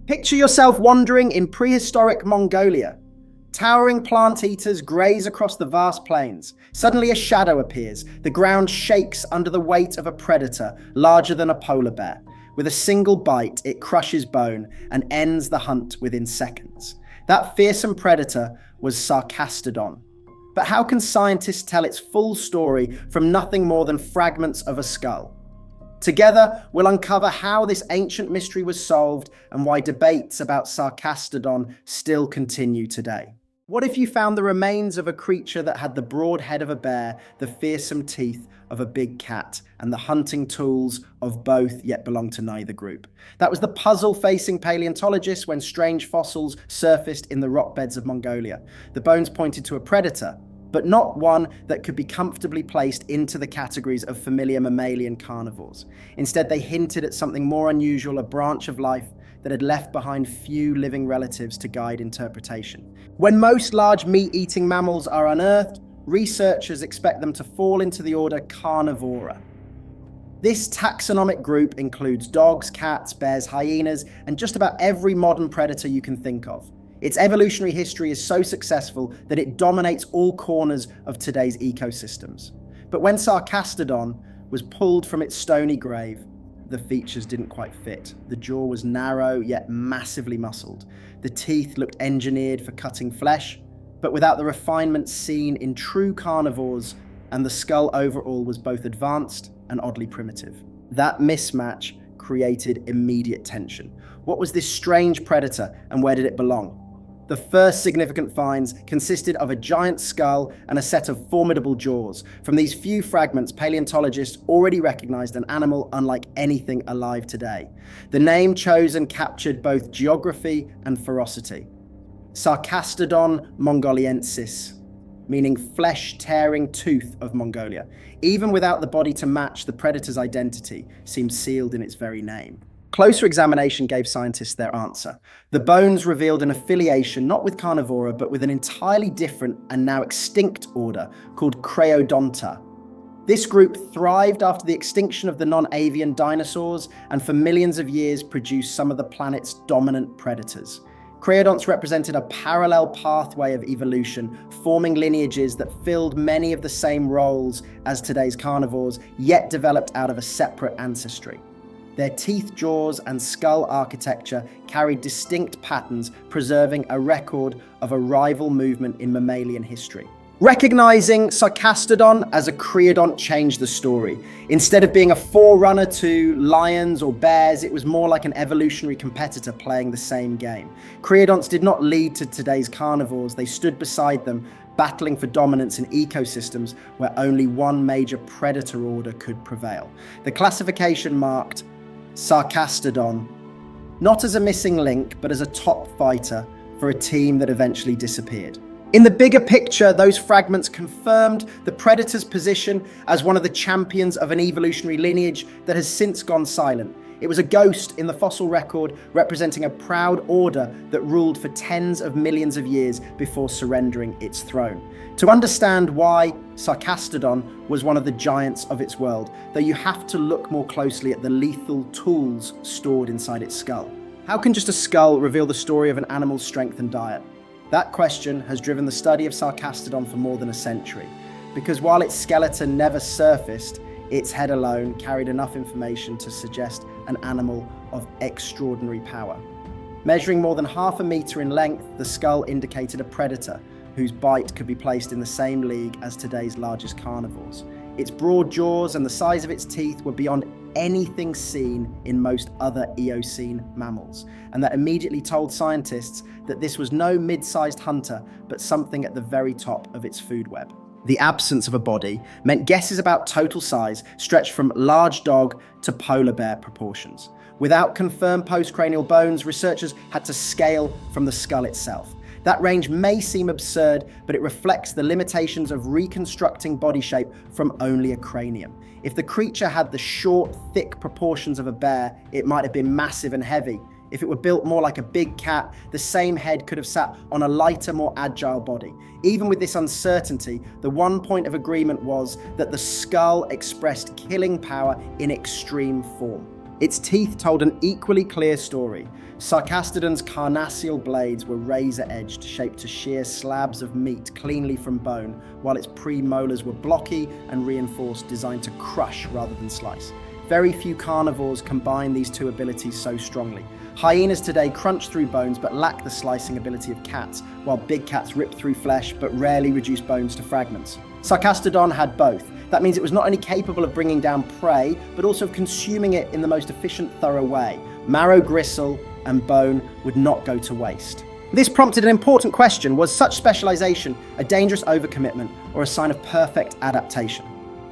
Picture yourself wandering in prehistoric Mongolia. Towering plant eaters graze across the vast plains. Suddenly a shadow appears. The ground shakes under the weight of a predator larger than a polar bear. With a single bite, it crushes bone and ends the hunt within seconds. That fearsome predator was Sarkastodon. But how can scientists tell its full story from nothing more than fragments of a skull? Together, we'll uncover how this ancient mystery was solved and why debates about Sarkastodon still continue today. What if you found the remains of a creature that had the broad head of a bear, the fearsome teeth of a big cat, and the hunting tools of both, yet belonged to neither group? That was the puzzle facing paleontologists when strange fossils surfaced in the rock beds of Mongolia. The bones pointed to a predator, but not one that could be comfortably placed into the categories of familiar mammalian carnivores. Instead, they hinted at something more unusual, a branch of life that had left behind few living relatives to guide interpretation. When most large meat-eating mammals are unearthed, researchers expect them to fall into the order Carnivora. This taxonomic group includes dogs, cats, bears, hyenas, and just about every modern predator you can think of. Its evolutionary history is so successful that it dominates all corners of today's ecosystems. But when Sarkastodon was pulled from its stony grave, the features didn't quite fit. The jaw was narrow yet massively muscled. The teeth looked engineered for cutting flesh, but without the refinement seen in true carnivores, and the skull overall was both advanced and oddly primitive. That mismatch created immediate tension. What was this strange predator and where did it belong? The first significant finds consisted of a giant skull and a set of formidable jaws. From these few fragments, paleontologists already recognized an animal unlike anything alive today. The name chosen captured both geography and ferocity. Sarkastodon mongoliensis, meaning flesh-tearing tooth of Mongolia. Even without the body to match, the predator's identity seemed sealed in its very name. Closer examination gave scientists their answer. The bones revealed an affiliation not with carnivora, but with an entirely different and now extinct order called Creodonta. This group thrived after the extinction of the non-avian dinosaurs and for millions of years produced some of the planet's dominant predators. Creodonts represented a parallel pathway of evolution, forming lineages that filled many of the same roles as today's carnivores, yet developed out of a separate ancestry. Their teeth, jaws, and skull architecture carried distinct patterns, preserving a record of a rival movement in mammalian history. Recognizing Sarkastodon as a creodont changed the story. Instead of being a forerunner to lions or bears, it was more like an evolutionary competitor playing the same game. Creodonts did not lead to today's carnivores, they stood beside them, battling for dominance in ecosystems where only one major predator order could prevail. The classification marked Sarkastodon not as a missing link, but as a top fighter for a team that eventually disappeared. In the bigger picture, those fragments confirmed the predator's position as one of the champions of an evolutionary lineage that has since gone silent. It was a ghost in the fossil record, representing a proud order that ruled for tens of millions of years before surrendering its throne. To understand why Sarkastodon was one of the giants of its world, though you have to look more closely at the lethal tools stored inside its skull. How can just a skull reveal the story of an animal's strength and diet? That question has driven the study of Sarkastodon for more than a century, because while its skeleton never surfaced, its head alone carried enough information to suggest an animal of extraordinary power. Measuring more than 1/2 meter in length, the skull indicated a predator whose bite could be placed in the same league as today's largest carnivores. Its broad jaws and the size of its teeth were beyond anything seen in most other Eocene mammals, and that immediately told scientists that this was no mid-sized hunter, but something at the very top of its food web. The absence of a body meant guesses about total size stretched from large dog to polar bear proportions. Without confirmed postcranial bones, researchers had to scale from the skull itself. That range may seem absurd, but it reflects the limitations of reconstructing body shape from only a cranium. If the creature had the short, thick proportions of a bear, it might have been massive and heavy. If it were built more like a big cat, the same head could have sat on a lighter, more agile body. Even with this uncertainty, the one point of agreement was that the skull expressed killing power in extreme form. Its teeth told an equally clear story. Sarkastodon's carnassial blades were razor-edged, shaped to shear slabs of meat cleanly from bone, while its premolars were blocky and reinforced, designed to crush rather than slice. Very few carnivores combine these two abilities so strongly. Hyenas today crunch through bones but lack the slicing ability of cats, while big cats rip through flesh but rarely reduce bones to fragments. Sarkastodon had both. That means it was not only capable of bringing down prey, but also of consuming it in the most efficient, thorough way. Marrow, gristle, and bone would not go to waste. This prompted an important question: was such specialization a dangerous overcommitment or a sign of perfect adaptation?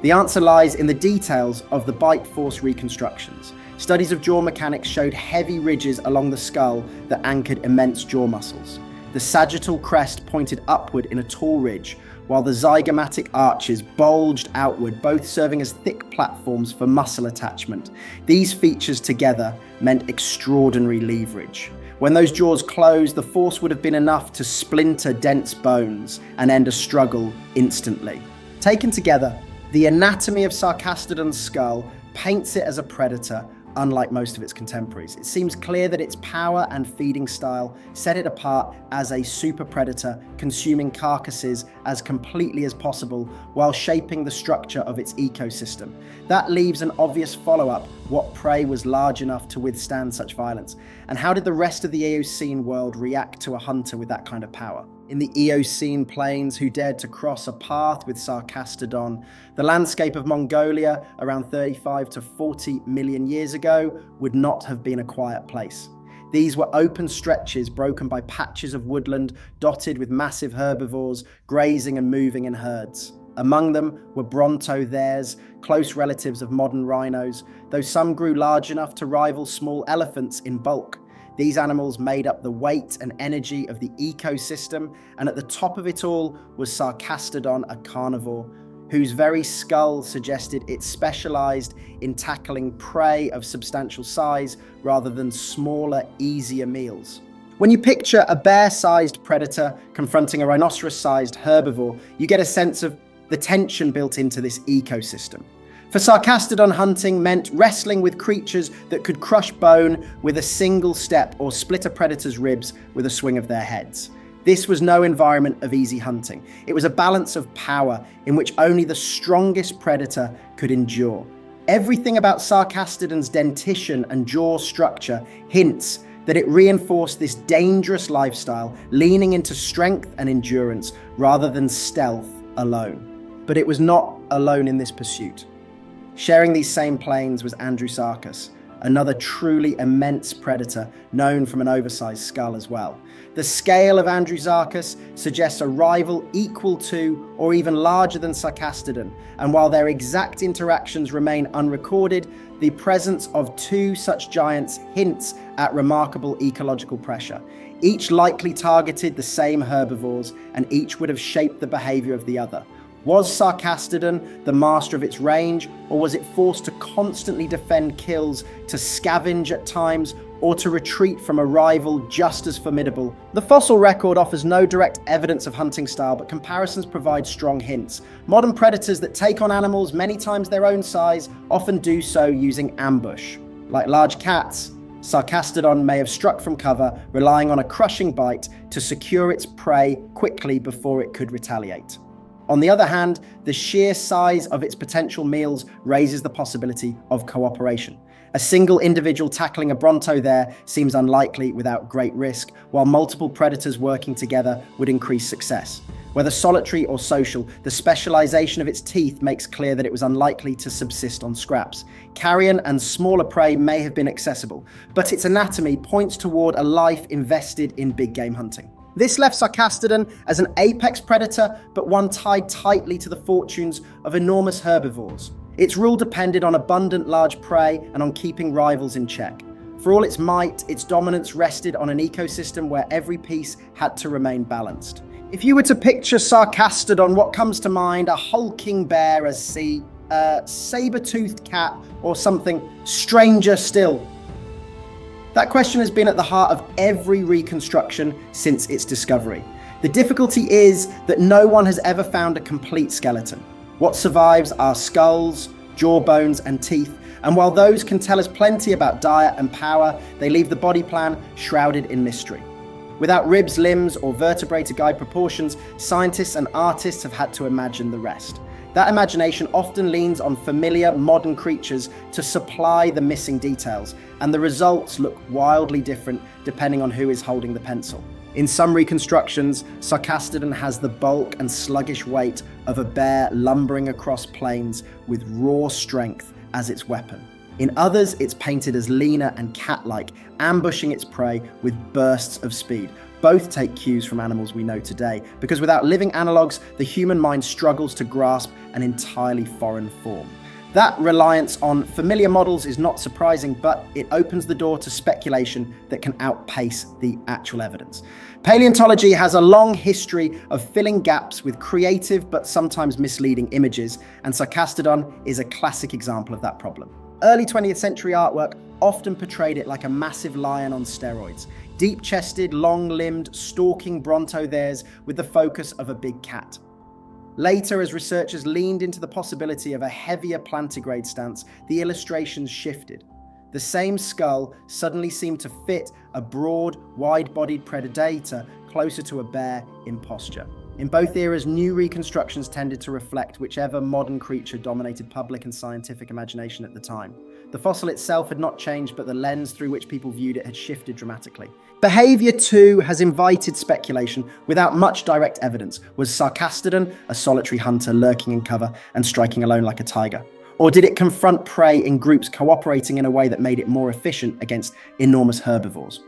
The answer lies in the details of the bite force reconstructions. Studies of jaw mechanics showed heavy ridges along the skull that anchored immense jaw muscles. The sagittal crest pointed upward in a tall ridge, while the zygomatic arches bulged outward, both serving as thick platforms for muscle attachment. These features together meant extraordinary leverage. When those jaws closed, the force would have been enough to splinter dense bones and end a struggle instantly. Taken together, the anatomy of Sarkastodon's skull paints it as a predator, unlike most of its contemporaries. It seems clear that its power and feeding style set it apart as a super predator, consuming carcasses as completely as possible while shaping the structure of its ecosystem. That leaves an obvious follow-up: what prey was large enough to withstand such violence? And how did the rest of the Eocene world react to a hunter with that kind of power? In the Eocene plains, who dared to cross a path with Sarkastodon, the landscape of Mongolia around 35 to 40 million years ago would not have been a quiet place. These were open stretches broken by patches of woodland dotted with massive herbivores grazing and moving in herds. Among them were brontosaurs, close relatives of modern rhinos, though some grew large enough to rival small elephants in bulk. These animals made up the weight and energy of the ecosystem, and at the top of it all was Sarkastodon, a carnivore, whose very skull suggested it specialized in tackling prey of substantial size rather than smaller, easier meals. When you picture a bear-sized predator confronting a rhinoceros-sized herbivore, you get a sense of the tension built into this ecosystem. For Sarkastodon, hunting meant wrestling with creatures that could crush bone with a single step or split a predator's ribs with a swing of their heads. This was no environment of easy hunting. It was a balance of power in which only the strongest predator could endure. Everything about Sarkastodon's dentition and jaw structure hints that it reinforced this dangerous lifestyle, leaning into strength and endurance rather than stealth alone. But it was not alone in this pursuit. Sharing these same plains was Andrewsarchus, another truly immense predator known from an oversized skull as well. The scale of Andrewsarchus suggests a rival equal to or even larger than Sarkastodon, and while their exact interactions remain unrecorded, the presence of two such giants hints at remarkable ecological pressure. Each likely targeted the same herbivores, and each would have shaped the behavior of the other. Was Sarkastodon the master of its range, or was it forced to constantly defend kills, to scavenge at times, or to retreat from a rival just as formidable? The fossil record offers no direct evidence of hunting style, but comparisons provide strong hints. Modern predators that take on animals many times their own size often do so using ambush. Like large cats, Sarkastodon may have struck from cover, relying on a crushing bite to secure its prey quickly before it could retaliate. On the other hand, the sheer size of its potential meals raises the possibility of cooperation. A single individual tackling a bronto there seems unlikely without great risk, while multiple predators working together would increase success. Whether solitary or social, the specialization of its teeth makes clear that it was unlikely to subsist on scraps. Carrion and smaller prey may have been accessible, but its anatomy points toward a life invested in big game hunting. This left Sarkastodon as an apex predator, but one tied tightly to the fortunes of enormous herbivores. Its rule depended on abundant large prey and on keeping rivals in check. For all its might, its dominance rested on an ecosystem where every piece had to remain balanced. If you were to picture Sarkastodon, what comes to mind? A hulking bear, a saber-toothed cat, or something stranger still? That question has been at the heart of every reconstruction since its discovery. The difficulty is that no one has ever found a complete skeleton. What survives are skulls, jawbones, and teeth, And while those can tell us plenty about diet and power, they leave the body plan shrouded in mystery. Without ribs, limbs, or vertebrae to guide proportions, scientists and artists have had to imagine the rest. That imagination often leans on familiar modern creatures to supply the missing details, and the results look wildly different depending on who is holding the pencil. In some reconstructions, Sarkastodon has the bulk and sluggish weight of a bear lumbering across plains with raw strength as its weapon. In others, it's painted as leaner and cat-like, ambushing its prey with bursts of speed. Both take cues from animals we know today, because without living analogues, the human mind struggles to grasp an entirely foreign form. That reliance on familiar models is not surprising, but it opens the door to speculation that can outpace the actual evidence. Paleontology has a long history of filling gaps with creative but sometimes misleading images, and Sarkastodon is a classic example of that problem. Early 20th century artwork often portrayed it like a massive lion on steroids, deep-chested, long-limbed, stalking brontotheres with the focus of a big cat. Later, as researchers leaned into the possibility of a heavier plantigrade stance, the illustrations shifted. The same skull suddenly seemed to fit a broad, wide-bodied predator closer to a bear in posture. In both eras, new reconstructions tended to reflect whichever modern creature dominated public and scientific imagination at the time. The fossil itself had not changed, but the lens through which people viewed it had shifted dramatically. Behavior, too, has invited speculation without much direct evidence. Was Sarkastodon a solitary hunter lurking in cover and striking alone like a tiger? Or did it confront prey in groups cooperating in a way that made it more efficient against enormous herbivores?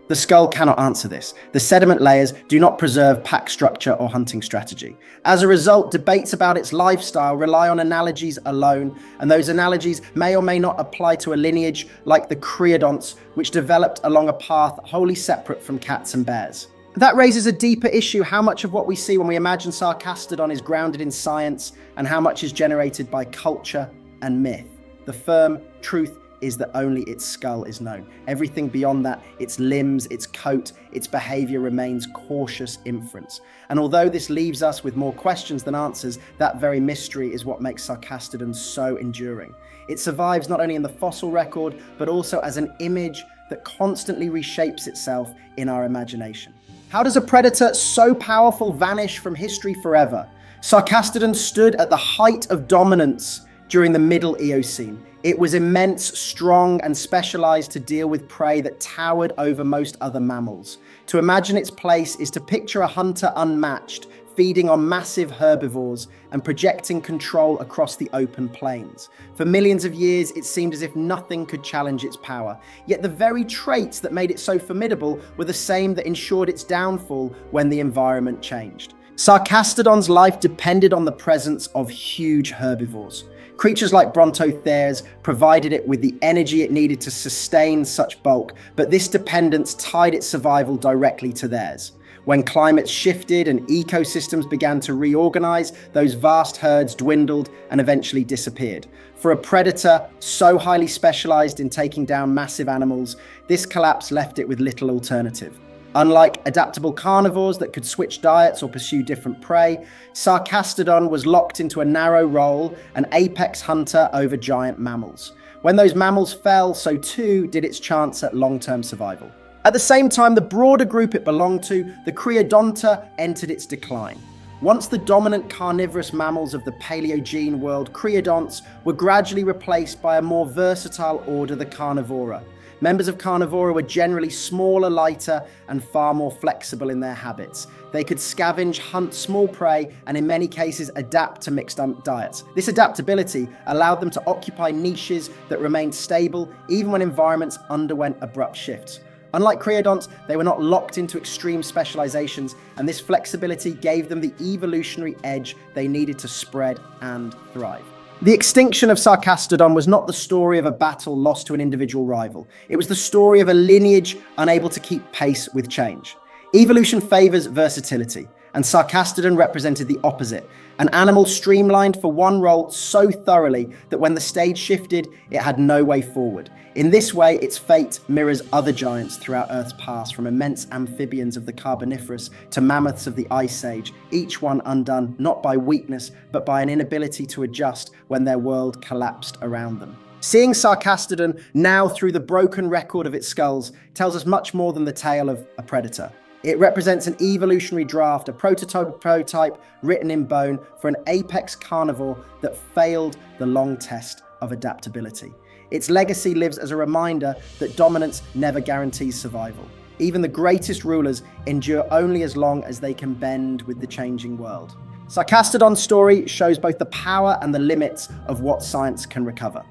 The skull cannot answer this. The sediment layers do not preserve pack structure or hunting strategy. As a result, debates about its lifestyle rely on analogies alone, and those analogies may or may not apply to a lineage like the creodonts, which developed along a path wholly separate from cats and bears. That raises a deeper issue: how much of what we see when we imagine Sarkastodon is grounded in science, and how much is generated by culture and myth. The firm truth is that only its skull is known. Everything beyond that, its limbs, its coat, its behavior, remains cautious inference. And although this leaves us with more questions than answers, that very mystery is what makes Sarkastodon so enduring. It survives not only in the fossil record, but also as an image that constantly reshapes itself in our imagination. How does a predator so powerful vanish from history forever? Sarkastodon stood at the height of dominance during the Middle Eocene. It was immense, strong, and specialized to deal with prey that towered over most other mammals. To imagine its place is to picture a hunter unmatched, feeding on massive herbivores and projecting control across the open plains. For millions of years, it seemed as if nothing could challenge its power. Yet the very traits that made it so formidable were the same that ensured its downfall when the environment changed. Sarkastodon's life depended on the presence of huge herbivores. Creatures like brontotheres provided it with the energy it needed to sustain such bulk, but this dependence tied its survival directly to theirs. When climates shifted and ecosystems began to reorganize, those vast herds dwindled and eventually disappeared. For a predator so highly specialized in taking down massive animals, this collapse left it with little alternative. Unlike adaptable carnivores that could switch diets or pursue different prey, Sarkastodon was locked into a narrow role, an apex hunter over giant mammals. When those mammals fell, so too did its chance at long-term survival. At the same time, the broader group it belonged to, the Creodonta, entered its decline. Once the dominant carnivorous mammals of the Paleogene world, creodonts were gradually replaced by a more versatile order, the Carnivora. Members of Carnivora were generally smaller, lighter, and far more flexible in their habits. They could scavenge, hunt small prey, and in many cases adapt to mixed diets. This adaptability allowed them to occupy niches that remained stable even when environments underwent abrupt shifts. Unlike creodonts, they were not locked into extreme specializations, and this flexibility gave them the evolutionary edge they needed to spread and thrive. The extinction of Sarkastodon was not the story of a battle lost to an individual rival. It was the story of a lineage unable to keep pace with change. Evolution favors versatility, and Sarkastodon represented the opposite, an animal streamlined for one role so thoroughly that when the stage shifted, it had no way forward. In this way, its fate mirrors other giants throughout Earth's past, from immense amphibians of the Carboniferous to mammoths of the Ice Age, each one undone not by weakness, but by an inability to adjust when their world collapsed around them. Seeing Sarkastodon now through the broken record of its skulls tells us much more than the tale of a predator. It represents an evolutionary draft, a prototype written in bone for an apex carnivore that failed the long test of adaptability. Its legacy lives as a reminder that dominance never guarantees survival. Even the greatest rulers endure only as long as they can bend with the changing world. Sarkastodon's story shows both the power and the limits of what science can recover.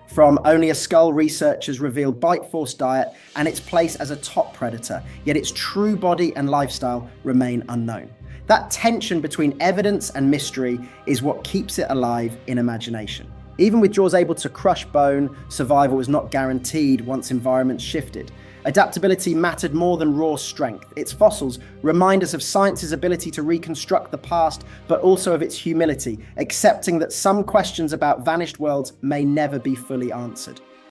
From only a skull, researchers revealed bite force diet and its place as a top predator, yet its true body and lifestyle remain unknown. That tension between evidence and mystery is what keeps it alive in imagination. Even with jaws able to crush bone, survival was not guaranteed once environments shifted. Adaptability mattered more than raw strength. Its fossils remind us of science's ability to reconstruct the past, but also of its humility, accepting that some questions about vanished worlds may never be fully answered.